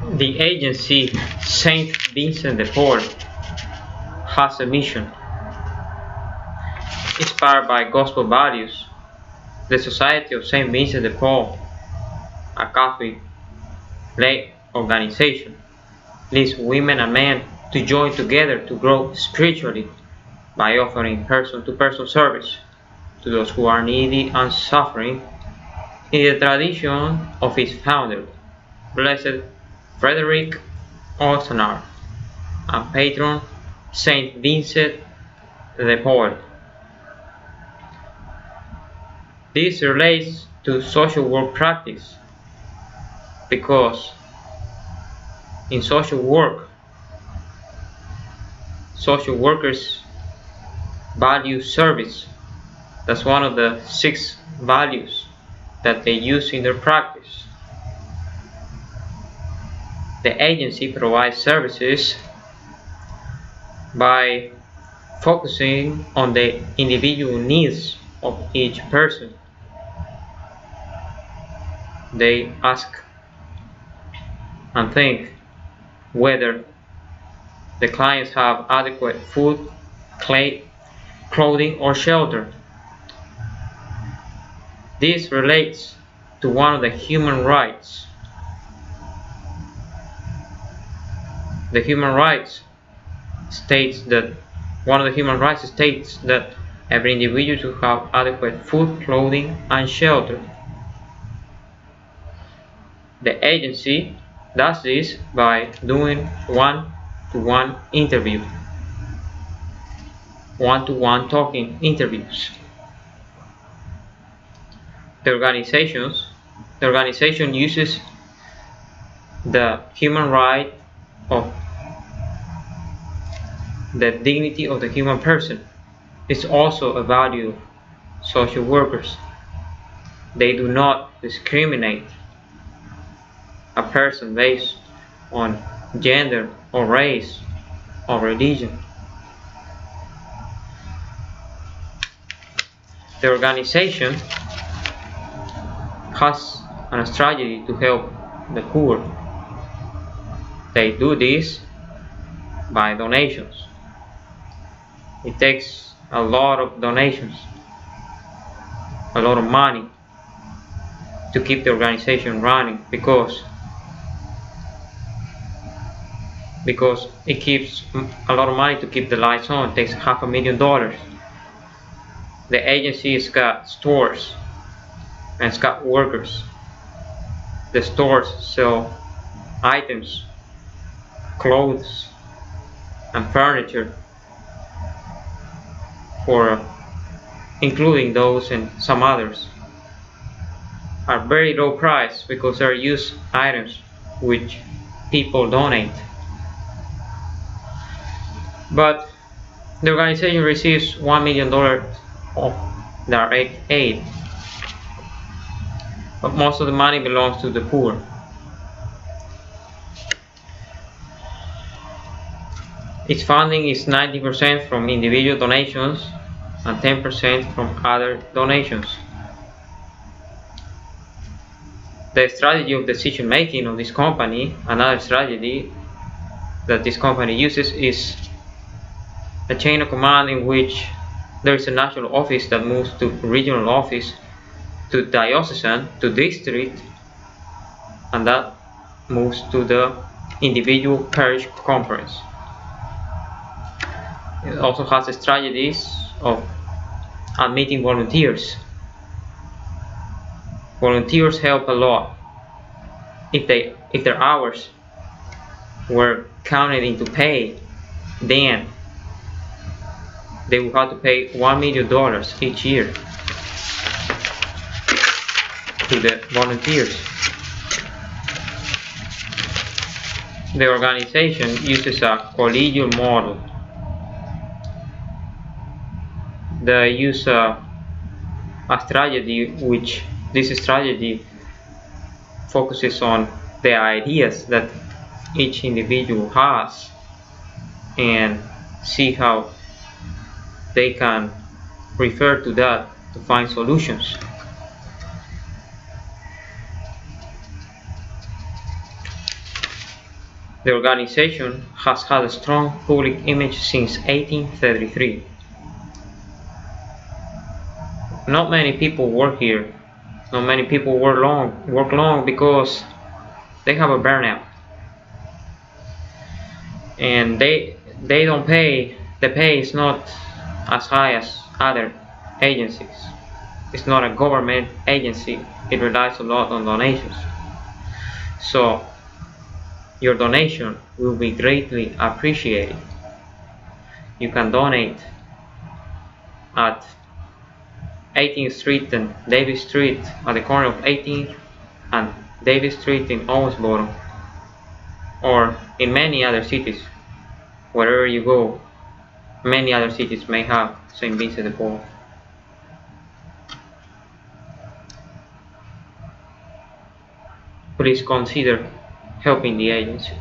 The agency Saint Vincent de Paul has a mission. Inspired by gospel values, the Society of Saint Vincent de Paul, a Catholic lay organization, leads women and men to join together to grow spiritually by offering person-to-person service to those who are needy and suffering in the tradition of its founder, Blessed Frederick Oxnard, and patron Saint Vincent de Paul. This relates to social work practice because in social work, social workers value service. That's one of the 6 values that they use in their practice. The agency provides services by focusing on the individual needs of each person. They ask and think whether the clients have adequate food, clothing, or shelter. This relates to one of the human rights. The human rights states that every individual should have adequate food, clothing, and shelter. The agency does this by doing one-to-one talking interviews. The organization uses the human right of the dignity of the human person. It's also a value of social workers. They do not discriminate a person based on gender or race or religion. The organization has a strategy to help the poor. They do this by donations. It takes a lot of donations, a lot of money to keep the organization running because it keeps a lot of money to keep the lights on. It takes $500,000. The agency has got stores and it's got workers. The stores sell items, clothes, and furniture, for including those and some others, are very low price because they're used items which people donate. But the organization receives $1 million of direct aid, but most of the money belongs to the poor. Its funding is 90% from individual donations and 10% from other donations. The strategy of decision making of this company, another strategy that this company uses, is a chain of command in which there is a national office that moves to regional office, to diocesan, to district, and that moves to the individual parish conference. It also has strategies of admitting volunteers. Volunteers help a lot. If their hours were counted into pay, then they will have to pay $1 million each year to the volunteers. The organization uses a collegial model. They use a strategy which this strategy focuses on the ideas that each individual has and see how they can refer to that to find solutions. The organization has had a strong public image since 1833. Not many people work here. Not many people work long because they have a burnout. And they don't pay. The pay is not as high as other agencies. It's not a government agency. It relies a lot on donations. So your donation will be greatly appreciated. You can donate at 18th Street and Davis Street, at the corner of 18th and Davis Street in Owensboro, or in many other cities. Wherever you go, many other cities may have St. Vincent de Paul. Please consider helping the agency.